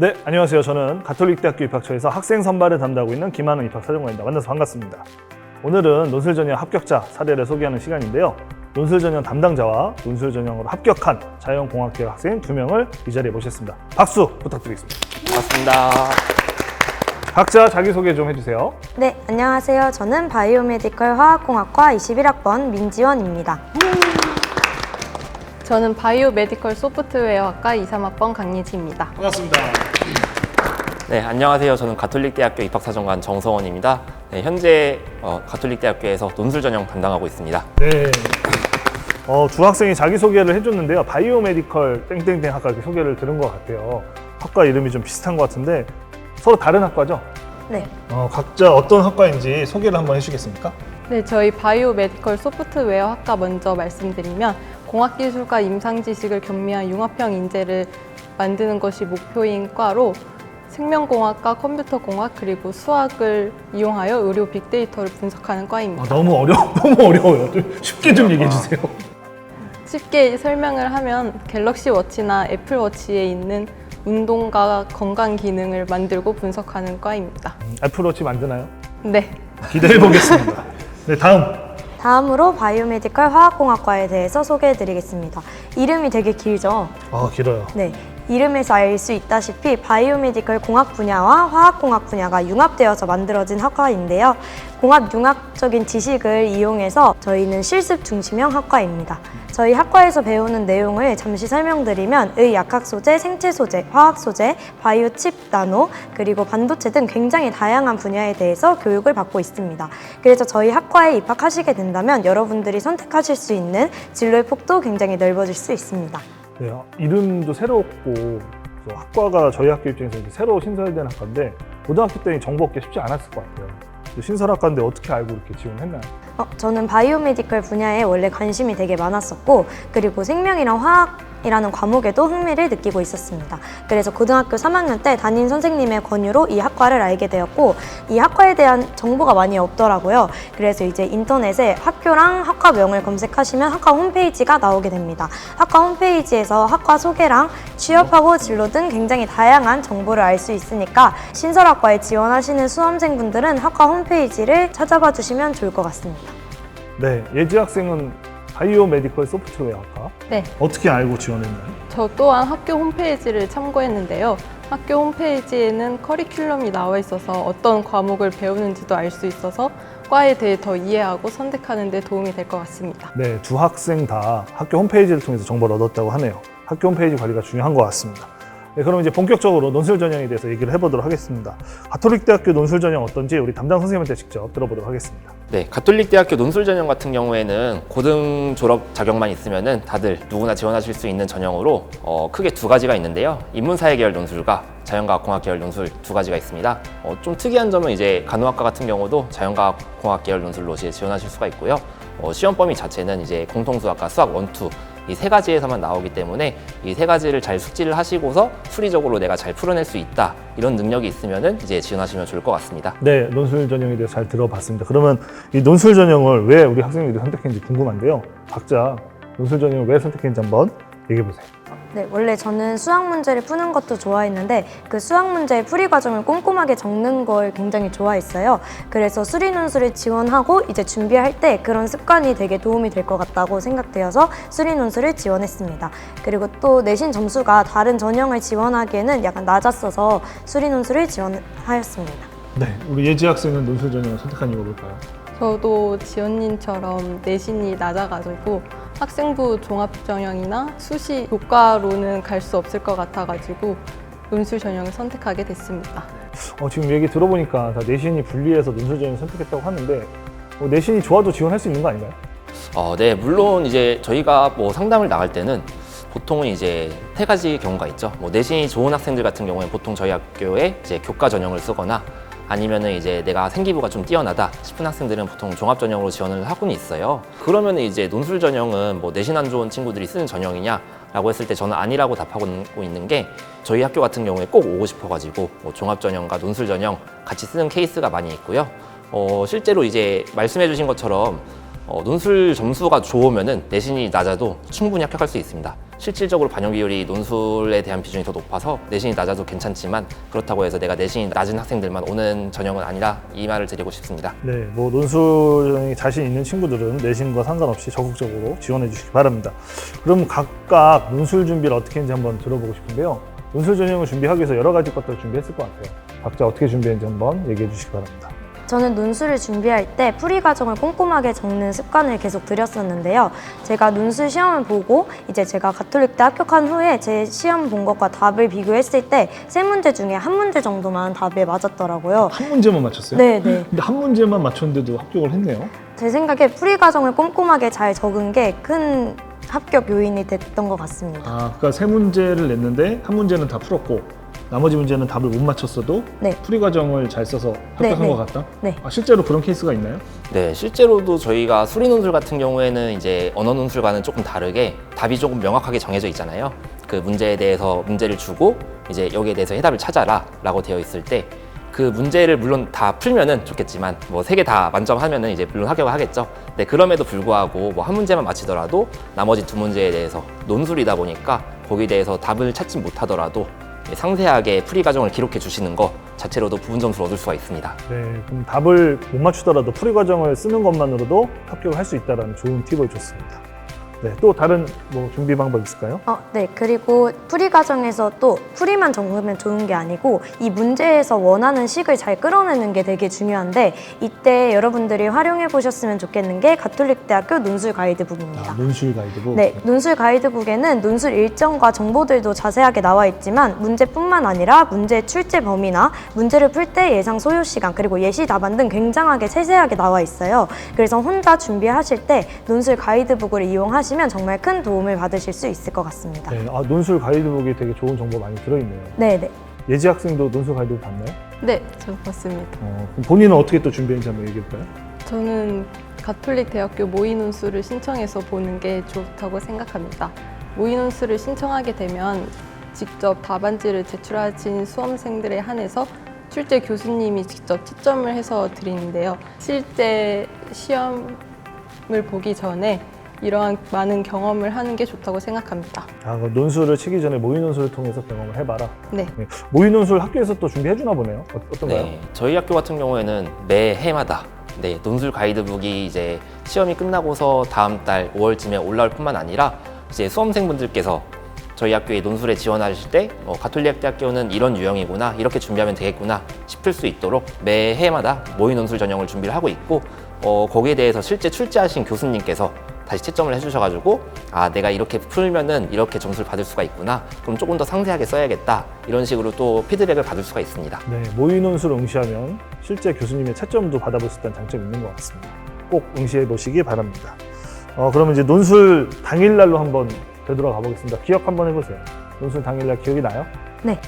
네, 안녕하세요. 저는 가톨릭대학교 입학처에서 학생 선발을 담당하고 있는 김한웅 입학사정관입니다. 만나서 반갑습니다. 오늘은 논술전형 합격자 사례를 소개하는 시간인데요. 논술전형 담당자와 논술전형으로 합격한 자연공학계 학생 2명을 이 자리에 모셨습니다. 박수 부탁드리겠습니다. 반갑습니다. 각자 자기소개 좀 해주세요. 네, 안녕하세요. 저는 바이오메디컬 화학공학과 21학번 민지원입니다. 저는 바이오메디컬 소프트웨어학과 23학번 강예지입니다. 반갑습니다. 네, 안녕하세요. 저는 가톨릭대학교 입학사정관 정성원입니다. 네, 현재 가톨릭대학교에서 논술전형 담당하고 있습니다. 네. 두 학생이 자기소개를 해줬는데요. 바이오메디컬 땡땡땡 학과 이렇게 소개를 들은 것 같아요. 학과 이름이 좀 비슷한 것 같은데 서로 다른 학과죠? 네, 각자 어떤 학과인지 소개를 한번 해주시겠습니까? 네, 저희 바이오메디컬 소프트웨어학과 먼저 말씀드리면 공학기술과 임상지식을 겸비한 융합형 인재를 만드는 것이 목표인 과로 생명공학과 컴퓨터공학 그리고 수학을 이용하여 의료 빅데이터를 분석하는 과입니다. 너무 어려워요. 좀 쉽게 좀 얘기해 주세요. 쉽게 설명을 하면 갤럭시 워치나 애플 워치에 있는 운동과 건강 기능을 만들고 분석하는 과입니다. 애플워치 만드나요? 네. 기대해 보겠습니다. 네, 다음으로 바이오메디컬 화학공학과에 대해서 소개해드리겠습니다. 이름이 되게 길죠? 길어요. 네, 이름에서 알 수 있다시피 바이오메디컬 공학 분야와 화학공학 분야가 융합되어서 만들어진 학과인데요. 공학융합적인 지식을 이용해서 저희는 실습 중심형 학과입니다. 저희 학과에서 배우는 내용을 잠시 설명드리면 의약학 소재, 생체 소재, 화학 소재, 바이오 칩 나노, 그리고 반도체 등 굉장히 다양한 분야에 대해서 교육을 받고 있습니다. 그래서 저희 학과에 입학하시게 된다면 여러분들이 선택하실 수 있는 진로의 폭도 굉장히 넓어질 수 있습니다. 네, 이름도 새롭고 학과가 저희 학교 입장에서 이렇게 새로 신설된 학과인데 고등학교 때는 정보 얻기 쉽지 않았을 것 같아요. 신설학과인데 어떻게 알고 이렇게 지원했나요? 저는 바이오메디컬 분야에 원래 관심이 되게 많았었고, 그리고 생명이랑 화학이라는 과목에도 흥미를 느끼고 있었습니다. 그래서 고등학교 3학년 때 담임 선생님의 권유로 이 학과를 알게 되었고, 이 학과에 대한 정보가 많이 없더라고요. 그래서 이제 인터넷에 학교랑 학과명을 검색하시면 학과 홈페이지가 나오게 됩니다. 학과 홈페이지에서 학과 소개랑 취업하고 진로 등 굉장히 다양한 정보를 알 수 있으니까 신설학과에 지원하시는 수험생분들은 학과 홈페이지를 찾아봐 주시면 좋을 것 같습니다. 네, 예지 학생은 바이오메디컬 소프트웨어 학과. 네. 어떻게 알고 지원했나요? 저 또한 학교 홈페이지를 참고했는데요. 학교 홈페이지에는 커리큘럼이 나와 있어서 어떤 과목을 배우는지도 알 수 있어서 과에 대해 더 이해하고 선택하는 데 도움이 될 것 같습니다. 네, 두 학생 다 학교 홈페이지를 통해서 정보를 얻었다고 하네요. 학교 홈페이지 관리가 중요한 것 같습니다. 네, 그럼 이제 본격적으로 논술전형에 대해서 얘기를 해보도록 하겠습니다. 가톨릭대학교 논술전형 어떤지 우리 담당 선생님한테 직접 들어보도록 하겠습니다. 네, 가톨릭대학교 논술전형 같은 경우에는 고등 졸업 자격만 있으면은 다들 누구나 지원하실 수 있는 전형으로 크게 두 가지가 있는데요. 인문사회 계열 논술과 자연과학공학 계열 논술 두 가지가 있습니다. 좀 특이한 점은 이제 간호학과 같은 경우도 자연과학공학 계열 논술로 지원하실 수가 있고요. 시험 범위 자체는 이제 공통수학과 수학 1, 2 이 세 가지에서만 나오기 때문에 이 세 가지를 잘 숙지를 하시고서 수리적으로 내가 잘 풀어낼 수 있다 이런 능력이 있으면은 이제 지원하시면 좋을 것 같습니다. 네, 논술 전형에 대해서 잘 들어봤습니다. 그러면 이 논술 전형을 왜 우리 학생들이 선택했는지 궁금한데요. 각자 논술 전형을 왜 선택했는지 한번 얘기해 보세요. 네, 원래 저는 수학 문제를 푸는 것도 좋아했는데 그 수학 문제의 풀이 과정을 꼼꼼하게 적는 걸 굉장히 좋아했어요. 그래서 수리논술을 지원하고 이제 준비할 때 그런 습관이 되게 도움이 될 것 같다고 생각되어서 수리논술을 지원했습니다. 그리고 또 내신 점수가 다른 전형을 지원하기에는 약간 낮았어서 수리논술을 지원하였습니다. 네, 우리 예지 학생은 논술 전형을 선택한 이유가 뭘까요? 저도 지연님처럼 내신이 낮아가지고 학생부 종합전형이나 수시 교과로는 갈 수 없을 것 같아가지고 논술 전형을 선택하게 됐습니다. 지금 얘기 들어보니까 다 내신이 불리해서 논술 전형을 선택했다고 하는데 내신이 좋아도 지원할 수 있는 거 아닌가요? 네, 물론 이제 저희가 상담을 나갈 때는 보통은 이제 세 가지 경우가 있죠. 내신이 좋은 학생들 같은 경우에 보통 저희 학교에 이제 교과 전형을 쓰거나 아니면은 이제 내가 생기부가 좀 뛰어나다 싶은 학생들은 보통 종합 전형으로 지원을 하고는 있어요. 그러면은 이제 논술 전형은 내신 안 좋은 친구들이 쓰는 전형이냐라고 했을 때 저는 아니라고 답하고 있는 게 저희 학교 같은 경우에 꼭 오고 싶어가지고 종합 전형과 논술 전형 같이 쓰는 케이스가 많이 있고요. 실제로 이제 말씀해주신 것처럼 논술 점수가 좋으면은 내신이 낮아도 충분히 합격할 수 있습니다. 실질적으로 반영 비율이 논술에 대한 비중이 더 높아서 내신이 낮아도 괜찮지만 그렇다고 해서 내가 내신이 낮은 학생들만 오는 전형은 아니라 이 말을 드리고 싶습니다. 네, 뭐 논술에 자신 있는 친구들은 내신과 상관없이 적극적으로 지원해 주시기 바랍니다. 그럼 각각 논술 준비를 어떻게 했는지 한번 들어보고 싶은데요. 논술 전형을 준비하기 위해서 여러 가지 것들을 준비했을 것 같아요. 각자 어떻게 준비했는지 한번 얘기해 주시기 바랍니다. 저는 논술을 준비할 때 풀이 과정을 꼼꼼하게 적는 습관을 계속 들였었는데요. 제가 논술 시험을 보고 이제 제가 가톨릭대 합격한 후에 제 시험 본 것과 답을 비교했을 때 세 문제 중에 한 문제 정도만 답에 맞았더라고요. 한 문제만 맞췄어요? 네. 근데 한 문제만 맞췄는데도 합격을 했네요. 제 생각에 풀이 과정을 꼼꼼하게 잘 적은 게 큰 합격 요인이 됐던 것 같습니다. 아, 그러니까 세 문제를 냈는데 한 문제는 다 풀었고 나머지 문제는 답을 못 맞췄어도 네. 풀이 과정을 잘 써서 합격한 네. 것 같다? 네. 아, 실제로 그런 케이스가 있나요? 네, 실제로도 저희가 수리 논술 같은 경우에는 이제 언어 논술과는 조금 다르게 답이 조금 명확하게 정해져 있잖아요. 그 문제에 대해서 문제를 주고 이제 여기에 대해서 해답을 찾아라 라고 되어 있을 때 그 문제를 물론 다 풀면은 좋겠지만 뭐 3개 다 만점하면은 이제 물론 합격을 하겠죠. 네, 그럼에도 불구하고 뭐 한 문제만 맞히더라도 나머지 2문제에 대해서 논술이다 보니까 거기에 대해서 답을 찾지 못하더라도 상세하게 풀이 과정을 기록해 주시는 것 자체로도 부분 점수를 얻을 수가 있습니다. 네, 그럼 답을 못 맞추더라도 풀이 과정을 쓰는 것만으로도 합격을 할 수 있다는 좋은 팁을 줬습니다. 네, 또 다른 뭐 준비 방법 있을까요? 네. 그리고 풀이 과정에서 또 풀이만 적으면 좋은 게 아니고 이 문제에서 원하는 식을 잘 끌어내는 게 되게 중요한데 이때 여러분들이 활용해 보셨으면 좋겠는 게 가톨릭대학교 논술 가이드북입니다. 아, 논술 가이드북. 네, 논술 가이드북에는 논술 일정과 정보들도 자세하게 나와 있지만 문제뿐만 아니라 문제 출제 범위나 문제를 풀 때 예상 소요 시간 그리고 예시 답안 등 굉장하게 세세하게 나와 있어요. 그래서 혼자 준비하실 때 논술 가이드북을 이용하시면 정말 큰 도움을 받으실 수 있을 것 같습니다. 네, 아, 논술 가이드북이 되게 좋은 정보 많이 들어있네요. 네. 예지 학생도 논술 가이드북 봤나요? 네, 저 봤습니다. 그럼 본인은 어떻게 또 준비했는지 한번 얘기해볼까요? 저는 가톨릭 대학교 모의 논술을 신청해서 보는 게 좋다고 생각합니다. 모의 논술을 신청하게 되면 직접 답안지를 제출하신 수험생들에 한해서 출제 교수님이 직접 채점을 해서 드리는데요. 실제 시험을 보기 전에 이러한 많은 경험을 하는 게 좋다고 생각합니다. 아, 그 논술을 치기 전에 모의 논술을 통해서 경험을 해봐라. 네. 네, 모의 논술 학교에서 또 준비해주나 보네요. 어떤가요? 네, 저희 학교 같은 경우에는 매해마다 논술 가이드북이 이제 시험이 끝나고서 다음 달 5월쯤에 올라올 뿐만 아니라 이제 수험생분들께서 저희 학교에 논술에 지원하실 때 가톨릭 대학교는 이런 유형이구나 이렇게 준비하면 되겠구나 싶을 수 있도록 매해마다 모의 논술 전형을 준비를 하고 있고 거기에 대해서 실제 출제하신 교수님께서 다시 채점을 해주셔가지고 아 내가 이렇게 풀면은 이렇게 점수를 받을 수가 있구나 그럼 조금 더 상세하게 써야겠다 이런 식으로 또 피드백을 받을 수가 있습니다. 네, 모의 논술 응시하면 실제 교수님의 채점도 받아볼 수 있다는 장점이 있는 것 같습니다. 꼭 응시해 보시기 바랍니다. 그러면 이제 논술 당일날로 한번 되돌아가 보겠습니다. 기억 한번 해보세요. 논술 당일날 기억이 나요? 네.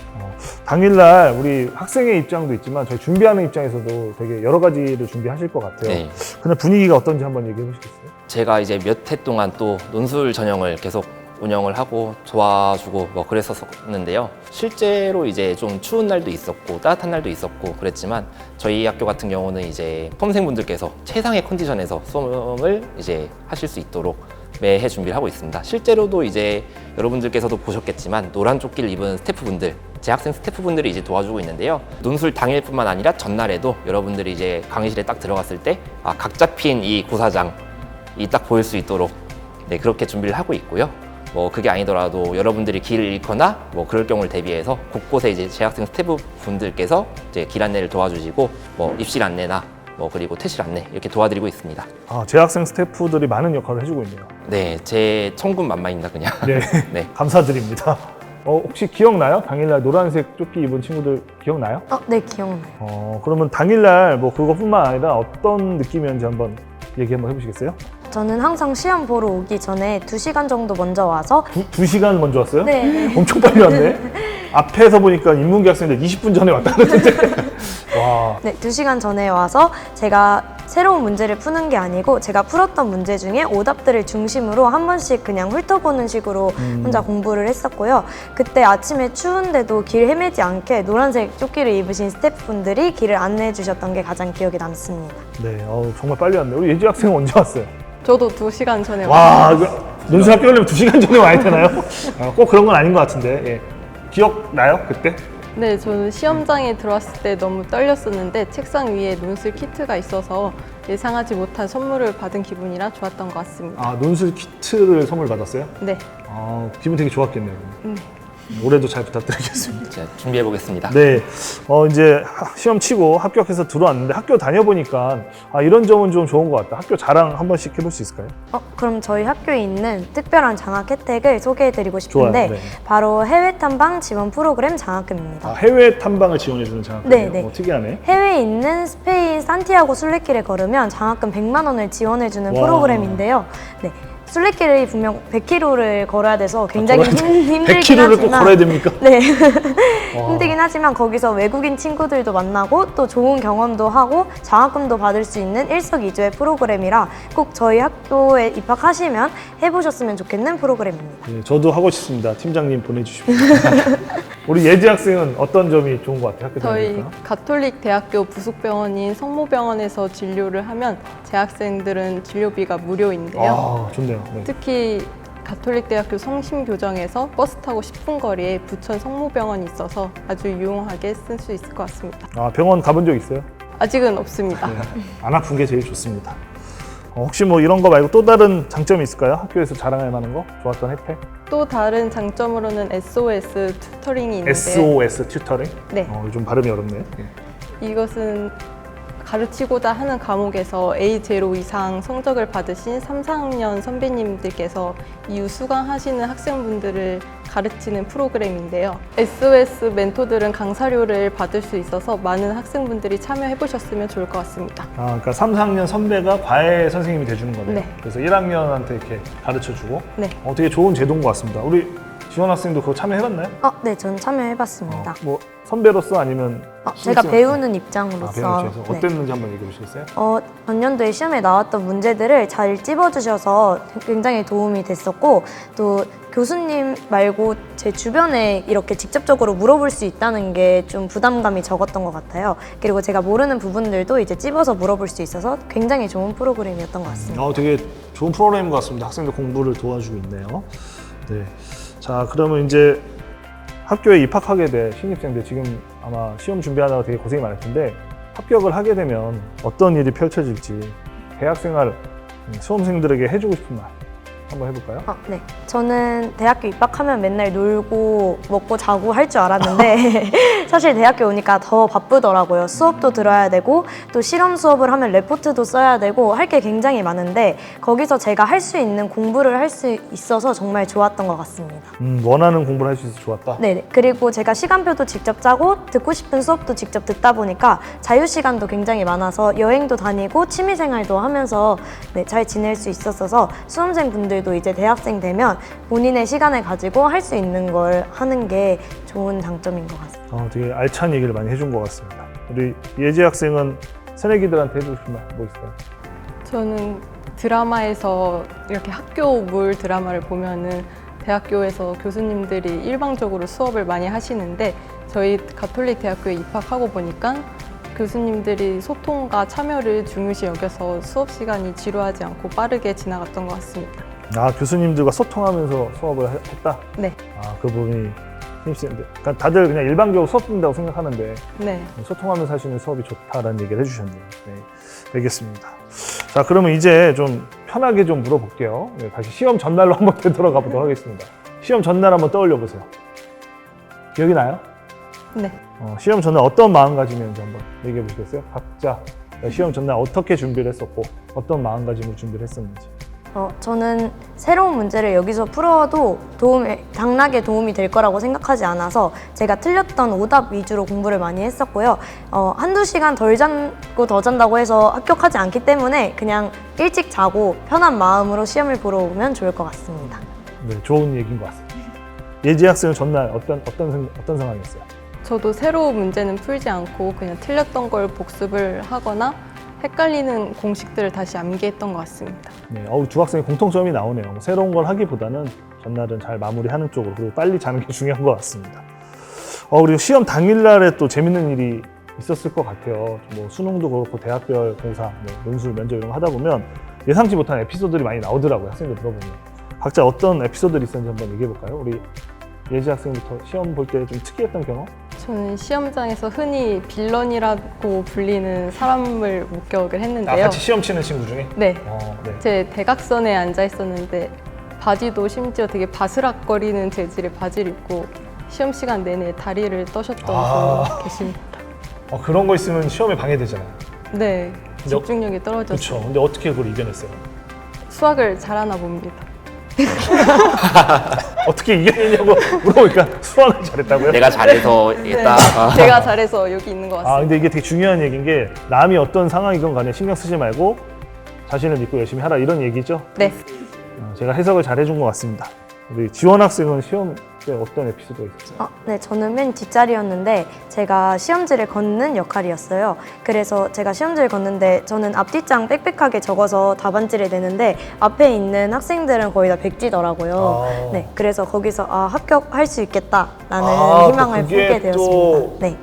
당일날 우리 학생의 입장도 있지만 저희 준비하는 입장에서도 되게 여러 가지를 준비하실 것 같아요. 네. 근데 분위기가 어떤지 한번 얘기해 보시겠어요? 제가 이제 몇 해 동안 또 논술 전형을 계속 운영을 하고 도와주고 뭐 그랬었는데요. 실제로 이제 좀 추운 날도 있었고 따뜻한 날도 있었고 그랬지만 저희 학교 같은 경우는 이제 수험생분들께서 최상의 컨디션에서 수험을 이제 하실 수 있도록 매해 준비를 하고 있습니다. 실제로도 이제 여러분들께서도 보셨겠지만 노란 조끼를 입은 스태프분들, 재학생 스태프분들이 이제 도와주고 있는데요. 논술 당일뿐만 아니라 전날에도 여러분들이 이제 강의실에 딱 들어갔을 때 각 잡힌 이 고사장이 딱 보일 수 있도록 그렇게 준비를 하고 있고요. 뭐 그게 아니더라도 여러분들이 길을 잃거나 뭐 그럴 경우를 대비해서 곳곳에 이제 재학생 스태프분들께서 이제 길 안내를 도와주시고 뭐 입실 안내나 뭐 그리고 퇴실 안내 이렇게 도와드리고 있습니다. 재학생 스태프들이 많은 역할을 해주고 있네요. 네, 제 천군만마입니다 그냥. 네, 네. 감사드립니다. 혹시 기억나요? 당일날 노란색 조끼 입은 친구들 기억나요? 네, 기억나요. 그러면 당일날 뭐 그것뿐만 아니라 어떤 느낌이었는지 한번 얘기 한번 해보시겠어요? 저는 항상 시험 보러 오기 전에 2시간 정도 먼저 와서 2시간 먼저 왔어요? 네. 엄청 빨리 왔네. 앞에서 보니까 인문계 학생들 20분 전에 왔다 그랬는데 와. 네, 2시간 전에 와서 제가 새로운 문제를 푸는 게 아니고 제가 풀었던 문제 중에 오답들을 중심으로 한 번씩 그냥 훑어보는 식으로 혼자 공부를 했었고요. 그때 아침에 추운데도 길 헤매지 않게 노란색 조끼를 입으신 스태프분들이 길을 안내해 주셨던 게 가장 기억에 남습니다. 네, 정말 빨리 왔네요. 우리 예지 학생은 언제 왔어요? 저도 2시간 전에 와, 논술 합격하려면 2시간 전에 와야 되나요? 꼭 그런 건 아닌 것 같은데. 예. 기억나요? 그때? 네, 저는 시험장에 들어왔을 때 너무 떨렸었는데 책상 위에 논술 키트가 있어서 예상하지 못한 선물을 받은 기분이라 좋았던 것 같습니다. 아, 논술 키트를 선물 받았어요? 네. 아, 기분 되게 좋았겠네요. 올해도 잘 부탁드리겠습니다. 제가 준비해 보겠습니다. 네, 이제 시험 치고 합격해서 들어왔는데 학교 다녀보니까 이런 점은 좀 좋은 것 같다. 학교 자랑 한 번씩 해볼 수 있을까요? 그럼 저희 학교에 있는 특별한 장학 혜택을 소개해드리고 싶은데 좋아요, 네. 바로 해외 탐방 지원 프로그램 장학금입니다. 해외 탐방을 지원해주는 장학금이에요? 네, 네. 특이하네. 해외에 있는 스페인 산티아고 순례길에 걸으면 장학금 100만 원을 지원해주는 와. 프로그램인데요. 네. 순례길이 분명 100km를 걸어야 돼서 굉장히 힘들긴 100km를 꼭 하지만 걸어야 됩니까? 네. 와. 힘들긴 하지만 거기서 외국인 친구들도 만나고 또 좋은 경험도 하고 장학금도 받을 수 있는 일석이조의 프로그램이라 꼭 저희 학교에 입학하시면 해보셨으면 좋겠는 프로그램입니다. 네, 저도 하고 싶습니다. 팀장님 보내주시면. 우리 예지 학생은 어떤 점이 좋은 것 같아요? 학교 저희 다니니까? 가톨릭 대학교 부속병원인 성모병원에서 진료를 하면 재학생들은 진료비가 무료인데요. 좋네요. 네. 특히 가톨릭 대학교 성심교정에서 버스 타고 10분 거리에 부천 성모병원이 있어서 아주 유용하게 쓸 수 있을 것 같습니다. 병원 가본 적 있어요? 아직은 없습니다. 네. 안 아픈 게 제일 좋습니다. 혹시 뭐 이런 거 말고 또 다른 장점이 있을까요? 학교에서 자랑할 만한 거? 좋았던 혜택? 또 다른 장점으로는 SOS 튜터링이 있는데 SOS 튜터링? 네. 요즘 발음이 어렵네요. 이것은 가르치고자 하는 과목에서 A0 이상 성적을 받으신 3, 4학년 선배님들께서 이후 수강하시는 학생분들을 가르치는 프로그램인데요. SOS 멘토들은 강사료를 받을 수 있어서 많은 학생분들이 참여해 보셨으면 좋을 것 같습니다. 그러니까 3, 4학년 선배가 과외 선생님이 돼주는 거네요. 네. 그래서 1학년한테 이렇게 가르쳐주고 네. 되게 좋은 제도인 것 같습니다. 우리 지원 학생도 그거 참여해봤나요? 네, 전 참여해봤습니다. 뭐 선배로서 아니면 제가 신입생? 배우는 입장으로서 배우는 입장에서 네. 어땠는지 한번 얘기해 보시겠어요? 전년도에 시험에 나왔던 문제들을 잘 찝어주셔서 굉장히 도움이 됐었고 또 교수님 말고 제 주변에 이렇게 직접적으로 물어볼 수 있다는 게 좀 부담감이 적었던 것 같아요. 그리고 제가 모르는 부분들도 이제 찝어서 물어볼 수 있어서 굉장히 좋은 프로그램이었던 것 같습니다. 되게 좋은 프로그램인 것 같습니다. 학생들 공부를 도와주고 있네요. 네. 자, 그러면 이제 학교에 입학하게 될 신입생들 지금 아마 시험 준비하다가 되게 고생이 많을 텐데 합격을 하게 되면 어떤 일이 펼쳐질지 대학생활 수험생들에게 해주고 싶은 말 한번 해볼까요? 네. 저는 대학교 입학하면 맨날 놀고 먹고 자고 할 줄 알았는데 사실 대학교 오니까 더 바쁘더라고요. 수업도 들어야 되고 또 실험 수업을 하면 레포트도 써야 되고 할 게 굉장히 많은데 거기서 제가 할 수 있는 공부를 할 수 있어서 정말 좋았던 것 같습니다. 원하는 공부를 할 수 있어서 좋았다? 네. 그리고 제가 시간표도 직접 짜고 듣고 싶은 수업도 직접 듣다 보니까 자유시간도 굉장히 많아서 여행도 다니고 취미생활도 하면서 잘 지낼 수 있었어서 수험생분들도 이제 대학생 되면 본인의 시간을 가지고 할 수 있는 걸 하는 게 좋은 장점인 것 같습니다. 되게 알찬 얘기를 많이 해준 것 같습니다. 우리 예지 학생은 새내기들한테 해주고 싶은 말 뭐 있을까요? 저는 드라마에서 이렇게 학교물 드라마를 보면은 대학교에서 교수님들이 일방적으로 수업을 많이 하시는데 저희 가톨릭 대학교에 입학하고 보니까 교수님들이 소통과 참여를 중요시 여겨서 수업 시간이 지루하지 않고 빠르게 지나갔던 것 같습니다. 교수님들과 소통하면서 수업을 했다? 네. 그 부분이 신입생들. 그러니까 다들 그냥 일반적으로 수업 듣는다고 생각하는데 네. 소통하면서 할 수 있는 수업이 좋다라는 얘기를 해주셨네요. 네, 알겠습니다. 자, 그러면 이제 좀 편하게 좀 물어볼게요. 네, 다시 시험 전날로 한번 되돌아가 보도록 하겠습니다. 시험 전날 한번 떠올려 보세요. 기억이 나요? 네. 시험 전날 어떤 마음가짐이었는지 한번 얘기해 보시겠어요? 각자 시험 전날 어떻게 준비를 했었고 어떤 마음가짐으로 준비를 했었는지. 저는 새로운 문제를 여기서 풀어도 당락에 도움이 될 거라고 생각하지 않아서 제가 틀렸던 오답 위주로 공부를 많이 했었고요. 한두 시간 덜 자고 더 잔다고 해서 합격하지 않기 때문에 그냥 일찍 자고 편한 마음으로 시험을 보러 오면 좋을 것 같습니다. 네, 좋은 얘기인 것 같습니다. 예지 학생은 전날 어떤 상황이었어요? 저도 새로운 문제는 풀지 않고 그냥 틀렸던 걸 복습을 하거나 헷갈리는 공식들을 다시 암기했던 것 같습니다. 네, 두 학생의 공통점이 나오네요. 새로운 걸 하기보다는 전날은 잘 마무리하는 쪽으로 그리고 빨리 자는 게 중요한 것 같습니다. 그리고 시험 당일날에 또 재밌는 일이 있었을 것 같아요. 뭐 수능도 그렇고 대학별 공사, 논술, 면접 이런 거 하다 보면 예상치 못한 에피소드들이 많이 나오더라고요. 학생들 들어보면. 각자 어떤 에피소드들이 있었는지 한번 얘기해 볼까요? 우리 예지 학생부터 시험 볼 때 좀 특이했던 경험? 저는 시험장에서 흔히 빌런이라고 불리는 사람을 목격을 했는데요. 같이 시험 치는 친구 중에? 네. 네. 제 대각선에 앉아 있었는데 바지도 심지어 되게 바스락거리는 재질의 바지를 입고 시험 시간 내내 다리를 떠셨던 분 계십니다. 그런 거 있으면 시험에 방해되잖아요. 네. 근데 집중력이 그렇죠. 떨어져서 근데 어떻게 그걸 이겨냈어요? 수학을 잘하나 봅니다. 어떻게 이겨내냐고 물어보니까 수학을 잘했다고요? 내가 잘해서 했다. 제가 잘해서 여기 있는 것 같습니다. 근데 이게 되게 중요한 얘기인 게 남이 어떤 상황이건 간에 신경 쓰지 말고 자신을 믿고 열심히 하라 이런 얘기죠? 네. 제가 해석을 잘 해준 것 같습니다. 우리 지원 학생은 시험 때 어떤 에피소드가 있었어요? 네, 저는 맨 뒷자리였는데 제가 시험지를 걷는 역할이었어요. 그래서 제가 시험지를 걷는데 저는 앞뒷장 빽빽하게 적어서 답안지를 내는데 앞에 있는 학생들은 거의 다 백지더라고요. 네, 그래서 거기서 합격할 수 있겠다라는 희망을 보게 되었습니다. 네.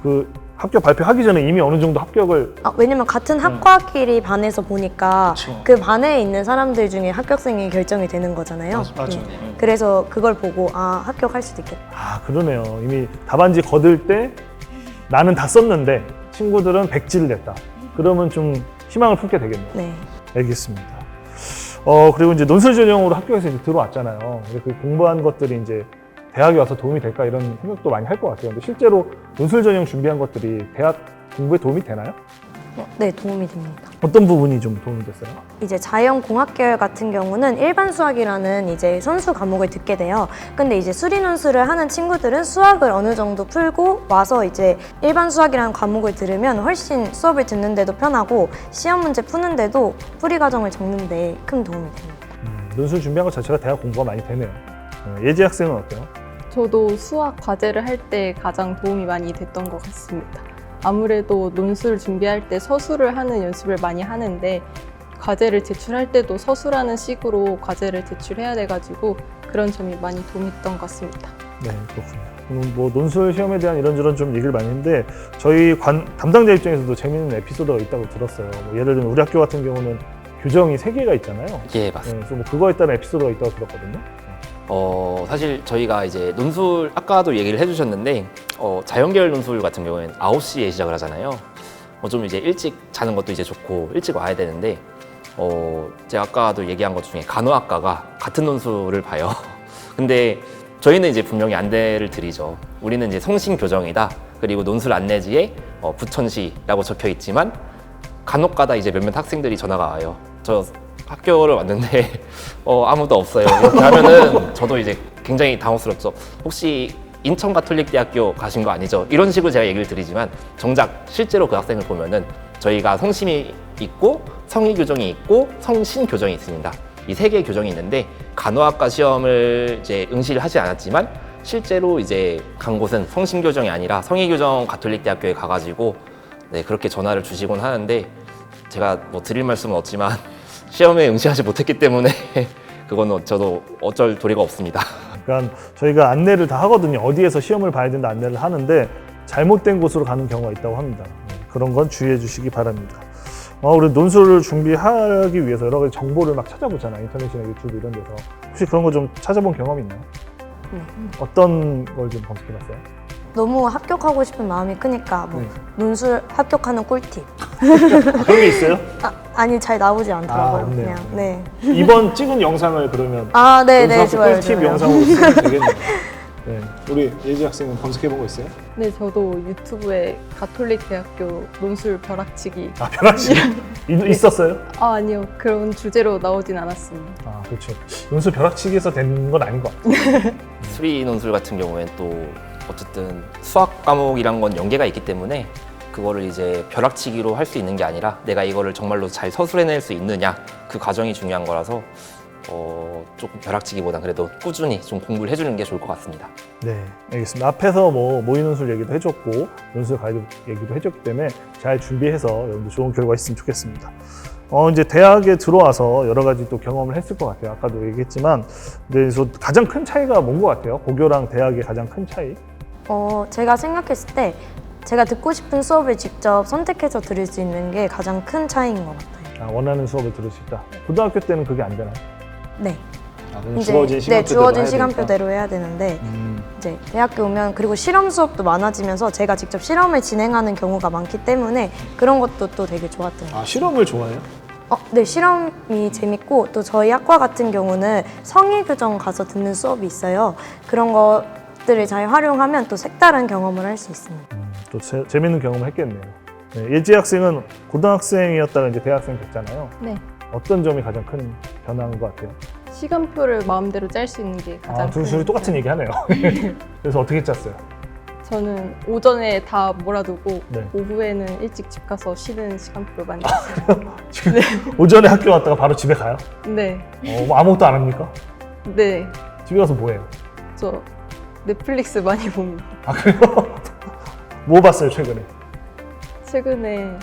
그 합격 발표하기 전에 이미 어느 정도 합격을 왜냐면 같은 학과끼리 반에서 보니까 그 반에 있는 사람들 중에 합격생이 결정이 되는 거잖아요. 맞죠. 그래서 그걸 보고 합격할 수도 있겠다. 그러네요. 이미 답안지 거들 때 나는 다 썼는데 친구들은 백지를 냈다. 그러면 좀 희망을 품게 되겠네요. 네. 알겠습니다. 그리고 이제 논술 전형으로 학교에서 이제 들어왔잖아요. 그 공부한 것들이 이제 대학에 와서 도움이 될까 이런 생각도 많이 할 것 같아요. 근데 실제로 논술 전형 준비한 것들이 대학 공부에 도움이 되나요? 네, 도움이 됩니다. 어떤 부분이 좀 도움이 됐어요? 이제 자연공학계열 같은 경우는 일반 수학이라는 이제 선수 과목을 듣게 돼요. 근데 이제 수리 논술을 하는 친구들은 수학을 어느 정도 풀고 와서 이제 일반 수학이라는 과목을 들으면 훨씬 수업을 듣는데도 편하고 시험 문제 푸는데도 풀이 과정을 적는 데 큰 도움이 됩니다. 논술 준비한 것 자체가 대학 공부가 많이 되네요. 예지 학생은 어때요? 저도 수학 과제를 할 때 가장 도움이 많이 됐던 것 같습니다. 아무래도 논술 준비할 때 서술을 하는 연습을 많이 하는데 과제를 제출할 때도 서술하는 식으로 과제를 제출해야 돼가지고 그런 점이 많이 도움이 됐던 것 같습니다. 네, 그렇군요. 뭐 논술 시험에 대한 이런저런 좀 얘기를 많이 했는데 저희 담당자 입장에서도 재미있는 에피소드가 있다고 들었어요. 뭐 예를 들면 우리 학교 같은 경우는 교정이 3개가 있잖아요. 예, 맞습니다. 그래서 뭐 그거에 따른 에피소드가 있다고 들었거든요. 사실 저희가 이제 논술 아까도 얘기를 해주셨는데 자연계열 논술 같은 경우에는 9시에 시작을 하잖아요. 좀 이제 일찍 자는 것도 이제 좋고 일찍 와야 되는데 제가 아까도 얘기한 것 중에 간호학과가 같은 논술을 봐요. 근데 저희는 이제 분명히 안대를 드리죠. 우리는 이제 성신교정이다. 그리고 논술 안내지에 부천시라고 적혀 있지만 간혹가다 이제 몇몇 학생들이 전화가 와요. 저 학교를 왔는데 아무도 없어요. 이렇게 하면은 저도 이제 굉장히 당혹스럽죠. 혹시 인천 가톨릭대학교 가신 거 아니죠? 이런 식으로 제가 얘기를 드리지만 정작 실제로 그 학생을 보면은 저희가 성심이 있고 성의 교정이 있고 성신 교정이 있습니다. 이 3개의 교정이 있는데 간호학과 시험을 이제 응시를 하지 않았지만 실제로 이제 간 곳은 성신 교정이 아니라 성의 교정 가톨릭대학교에 가가지고 네, 그렇게 전화를 주시곤 하는데 제가 뭐 드릴 말씀은 없지만 시험에 응시하지 못했기 때문에 그거는 저도 어쩔 도리가 없습니다. 그러니까 저희가 안내를 다 하거든요. 어디에서 시험을 봐야 된다 안내를 하는데 잘못된 곳으로 가는 경우가 있다고 합니다. 그런 건 주의해 주시기 바랍니다. 우리 논술을 준비하기 위해서 여러 가지 정보를 막 찾아보잖아요. 인터넷이나 유튜브 이런 데서. 혹시 그런 거 좀 찾아본 경험이 있나요? 네. 어떤 걸 좀 검색해봤어요? 너무 합격하고 싶은 마음이 크니까 뭐 논술 합격하는 꿀팁. 그런 게 있어요? 아니 잘 나오지 않더라고요. 없네요. 그냥 네. 이번 찍은 영상을 그러면 네네 논술 좋아요. 꿀팁 좋아요. 영상으로 쓰면 되겠네요. 네. 우리 예지 학생은 검색해본 거 있어요? 네, 저도 유튜브에 가톨릭 대학교 논술 벼락치기 벼락치기 있었어요? 아니요, 그런 주제로 나오진 않았습니다. 그렇죠. 논술 벼락치기에서 된 건 아닌 것 같아요. 수리 논술 같은 경우에는 또 어쨌든 수학 과목이란 건 연계가 있기 때문에 그거를 이제 벼락치기로 할 수 있는 게 아니라 내가 이거를 정말로 잘 서술해낼 수 있느냐 그 과정이 중요한 거라서 조금 벼락치기보단 그래도 꾸준히 좀 공부를 해주는 게 좋을 것 같습니다. 네, 알겠습니다. 앞에서 뭐 모의 논술 얘기도 해줬고 논술 가이드 얘기도 해줬기 때문에 잘 준비해서 여러분들 좋은 결과 있으면 좋겠습니다. 이제 대학에 들어와서 여러 가지 또 경험을 했을 것 같아요. 아까도 얘기했지만, 그래서 가장 큰 차이가 뭔 것 같아요? 고교랑 대학의 가장 큰 차이? 제가 생각했을 때 제가 듣고 싶은 수업을 직접 선택해서 들을 수 있는 게 가장 큰 차이인 것 같아요. 원하는 수업을 들을 수 있다. 고등학교 때는 그게 안 되나요? 네. 그냥 이제 주어진 시간대로 주어진 해야 시간표대로 해야 되는데 이제 대학교 오면 그리고 실험 수업도 많아지면서 제가 직접 실험을 진행하는 경우가 많기 때문에 그런 것도 또 되게 좋았던 것 같아요. 실험을 좋아해요? 네, 실험이 재밌고 또 저희 학과 같은 경우는 성의교정 가서 듣는 수업이 있어요. 그런 것들을 잘 활용하면 또 색다른 경험을 할 수 있습니다. 또 재밌는 경험을 했겠네요. 네, 예지 학생은 고등학생이었다가 이제 대학생 됐잖아요. 네. 어떤 점이 가장 큰 변화인 것 같아요? 시간표를 마음대로 짤 수 있는 게 가장 큰 둘이 똑같은 얘기 하네요. 그래서 어떻게 짰어요? 저는 오전에 다 몰아두고 네. 오후에는 일찍 집 가서 쉬는 시간표를 만들었어요. 지금 오전에 학교 갔다가 바로 집에 가요? 네. 뭐 아무것도 안 합니까? 네. 집에 가서 뭐 해요? 저 넷플릭스 많이 봅니다. 아, 그래요? 뭐 봤어요, 최근에? 최근에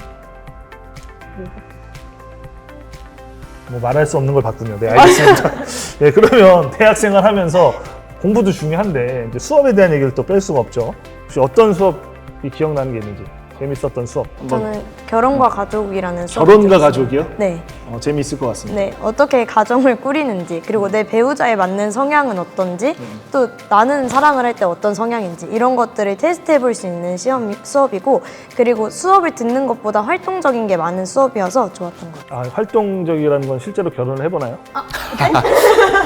뭐 말할 수 없는 걸 봤군요. 네, 알겠습니다. 네, 그러면 대학생활 하면서 공부도 중요한데 이제 수업에 대한 얘기를 또 뺄 수가 없죠. 혹시 어떤 수업이 기억나는 게 있는지 재밌었던 수업? 저는 결혼과 가족이라는 수업. 결혼과 가족이요? 네. 재미있을 것 같습니다. 네, 어떻게 가정을 꾸리는지, 그리고 내 배우자에 맞는 성향은 어떤지, 또 나는 사랑을 할 때 어떤 성향인지, 이런 것들을 테스트해 볼 수 있는 수업이고, 그리고 수업을 듣는 것보다 활동적인 게 많은 수업이어서 좋았던 것 같아요. 활동적이라는 건 실제로 결혼을 해보나요?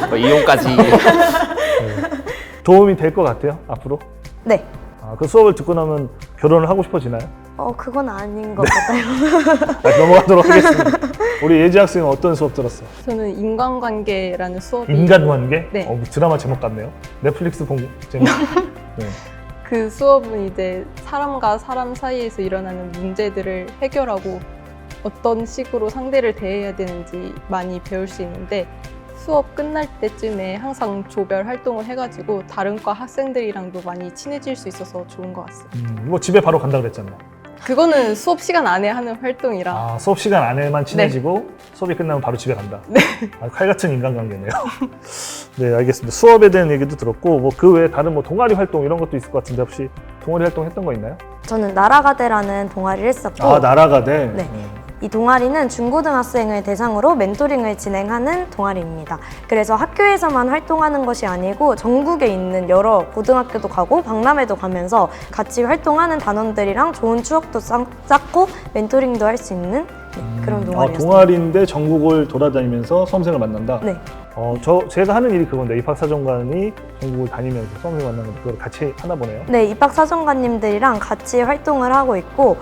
뭐 이혼까지. 도움이 될 것 같아요, 앞으로? 네. 그 수업을 듣고 나면 결혼을 하고 싶어지나요? 그건 아닌 것 같아요. 넘어가도록 하겠습니다. 우리 예지 학생은 어떤 수업 들었어요? 저는 인간관계라는 수업이 인간관계? 네. 드라마 제목 같네요. 넷플릭스 본 제목. 네. 그 수업은 이제 사람과 사람 사이에서 일어나는 문제들을 해결하고 어떤 식으로 상대를 대해야 되는지 많이 배울 수 있는데 수업 끝날 때쯤에 항상 조별 활동을 해가지고 다른 과 학생들이랑도 많이 친해질 수 있어서 좋은 것 같습니다. 뭐 집에 바로 간다고 그랬잖아요. 그거는 수업 시간 안에 하는 활동이라 수업 시간 안에만 친해지고 수업이 끝나면 바로 집에 간다. 네. 칼같은 인간관계네요. 네, 알겠습니다. 수업에 대한 얘기도 들었고 뭐 그 외에 다른 뭐 동아리 활동 이런 것도 있을 것 같은데 혹시 동아리 활동 했던 거 있나요? 저는 나라가대라는 동아리를 했었고, 나라가대. 네. 이 동아리는 중고등학생을 대상으로 멘토링을 진행하는 동아리입니다. 그래서 학교에서만 활동하는 것이 아니고 전국에 있는 여러 고등학교도 가고 박람회도 가면서 같이 활동하는 단원들이랑 좋은 추억도 쌓고 멘토링도 할 수 있는 그런 동아리였습니다. 동아리인데 전국을 돌아다니면서 수험생을 만난다? 네. 제가 하는 일이 그건데 입학사정관이 전국을 다니면서 수험생을 만나는 그걸 같이 하나 보네요. 네, 입학사정관님들이랑 같이 활동을 하고 있고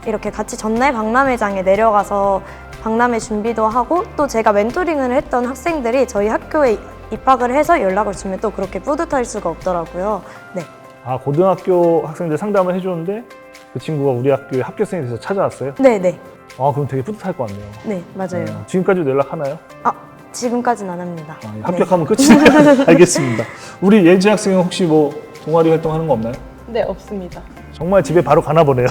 이렇게 같이 전날 박람회장에 내려가서 박람회 준비도 하고 또 제가 멘토링을 했던 학생들이 저희 학교에 입학을 해서 연락을 주면 또 그렇게 뿌듯할 수가 없더라고요. 네. 고등학교 학생들 상담을 해주는데 그 친구가 우리 학교에 합격생이 돼서 찾아왔어요? 네, 네. 그럼 되게 뿌듯할 것 같네요. 네, 맞아요. 지금까지도 연락하나요? 지금까지는 안 합니다. 합격하면 끝이네요. 알겠습니다. 우리 예지 학생은 혹시 뭐 동아리 활동하는 거 없나요? 네, 없습니다. 정말 집에 바로 가나 보네요.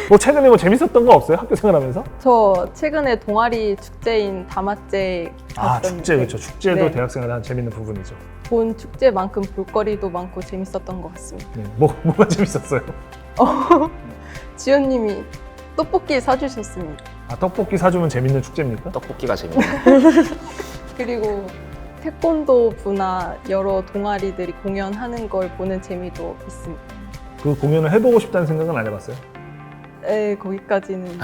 뭐 최근에 뭐 재밌었던 거 없어요? 학교 생활하면서? 저 최근에 동아리 축제인 다마제 갔었는데 축제, 그렇죠. 축제도 네. 대학생활의 한 재밌는 부분이죠. 본 축제만큼 볼거리도 많고 재밌었던 것 같습니다. 네. 뭐가 재밌었어요? 지연님이 떡볶이 사주셨습니다. 떡볶이 사주면 재밌는 축제입니까? 떡볶이가 재밌네요. 그리고 태권도 부나 여러 동아리들이 공연하는 걸 보는 재미도 있습니다. 그 공연을 해보고 싶다는 생각은 안 해봤어요? 네, 거기까지는.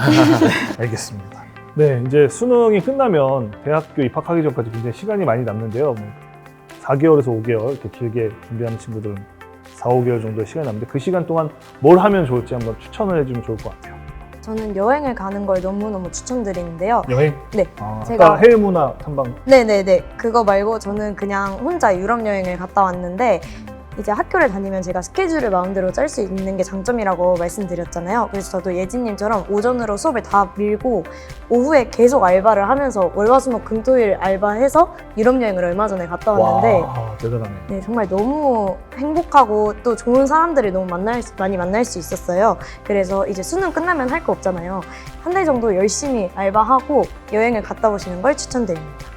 알겠습니다. 네, 이제 수능이 끝나면 대학교 입학하기 전까지 굉장히 시간이 많이 남는데요. 4개월에서 5개월 이렇게 길게 준비하는 친구들은 4, 5개월 정도의 시간이 남는데 그 시간 동안 뭘 하면 좋을지 한번 추천을 해주면 좋을 것 같아요. 저는 여행을 가는 걸 너무너무 추천드리는데요. 여행? 네. 아까 제가 해외문화 탐방. 네네네. 그거 말고 저는 그냥 혼자 유럽 여행을 갔다 왔는데 이제 학교를 다니면 제가 스케줄을 마음대로 짤 수 있는 게 장점이라고 말씀드렸잖아요. 그래서 저도 예진님처럼 오전으로 수업을 다 밀고 오후에 계속 알바를 하면서 월화수목금토일 알바해서 유럽 여행을 얼마 전에 갔다 왔는데 와, 대단하네. 네, 정말 너무 행복하고 또 좋은 사람들을 너무 많이 만날 수 있었어요. 그래서 이제 수능 끝나면 할 거 없잖아요. 한 달 정도 열심히 알바하고 여행을 갔다 오시는 걸 추천드립니다.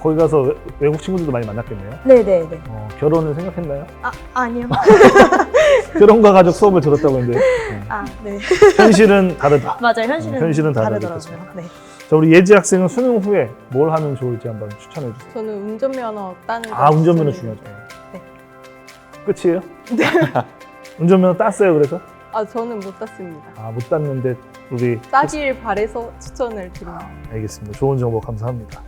거기 가서 외국 친구들도 많이 만났겠네요. 네네네. 결혼을 생각했나요? 아니요. 결혼과 가족 수업을 들었다고 했는데 네. 현실은 다르다. 맞아요. 현실은 현실은 다르다고 다르더라고요. 했습니다. 네. 자, 우리 예지 학생은 수능 후에 뭘 하면 좋을지 한번 추천해 주세요. 저는 운전면허 따는 거 운전면허 추천해요. 중요하죠. 네. 끝이에요? 네. 운전면허 땄어요, 그래서? 저는 못 땄습니다. 못 땄는데 우리 따길 바래서 추천을 드립니다. 알겠습니다. 좋은 정보 감사합니다.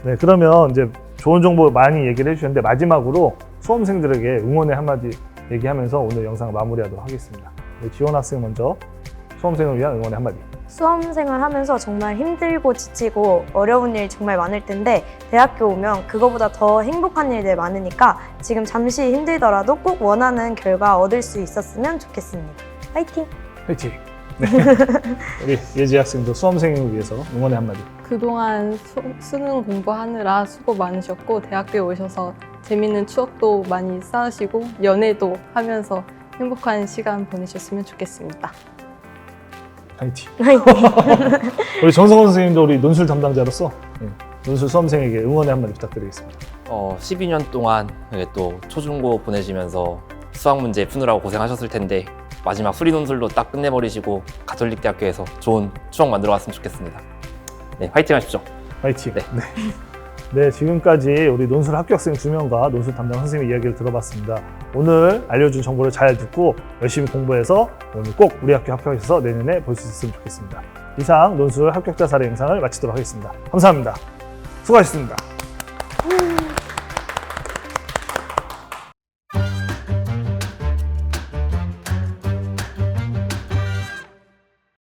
네, 그러면 이제 좋은 정보 많이 얘기를 해주셨는데 마지막으로 수험생들에게 응원의 한마디 얘기하면서 오늘 영상을 마무리하도록 하겠습니다. 네, 지원 학생 먼저 수험생을 위한 응원의 한마디. 수험생활 하면서 정말 힘들고 지치고 어려운 일 정말 많을 텐데 대학교 오면 그거보다 더 행복한 일들 많으니까 지금 잠시 힘들더라도 꼭 원하는 결과 얻을 수 있었으면 좋겠습니다. 화이팅! 화이팅! 네. 우리 예지 학생도 수험생을 위해서 응원의 한마디. 그동안 수능 공부하느라 수고 많으셨고 대학교에 오셔서 재밌는 추억도 많이 쌓으시고 연애도 하면서 행복한 시간 보내셨으면 좋겠습니다. 화이팅! 화이팅! 우리 정성원 선생님도 우리 논술 담당자로서 논술 수험생에게 응원의 한마디 부탁드리겠습니다. 12년 동안 또 초중고 보내시면서 수학 문제 푸느라고 고생하셨을 텐데 마지막 수리 논술로 딱 끝내버리시고 가톨릭 대학교에서 좋은 추억 만들어 왔으면 좋겠습니다. 네, 화이팅 하십시오. 화이팅! 네. 네, 지금까지 우리 논술 합격생 2명과 논술 담당 선생님의 이야기를 들어봤습니다. 오늘 알려준 정보를 잘 듣고 열심히 공부해서 오늘 꼭 우리 학교 합격해서 내년에 볼 수 있으면 좋겠습니다. 이상 논술 합격자 사례 영상을 마치도록 하겠습니다. 감사합니다. 수고하셨습니다.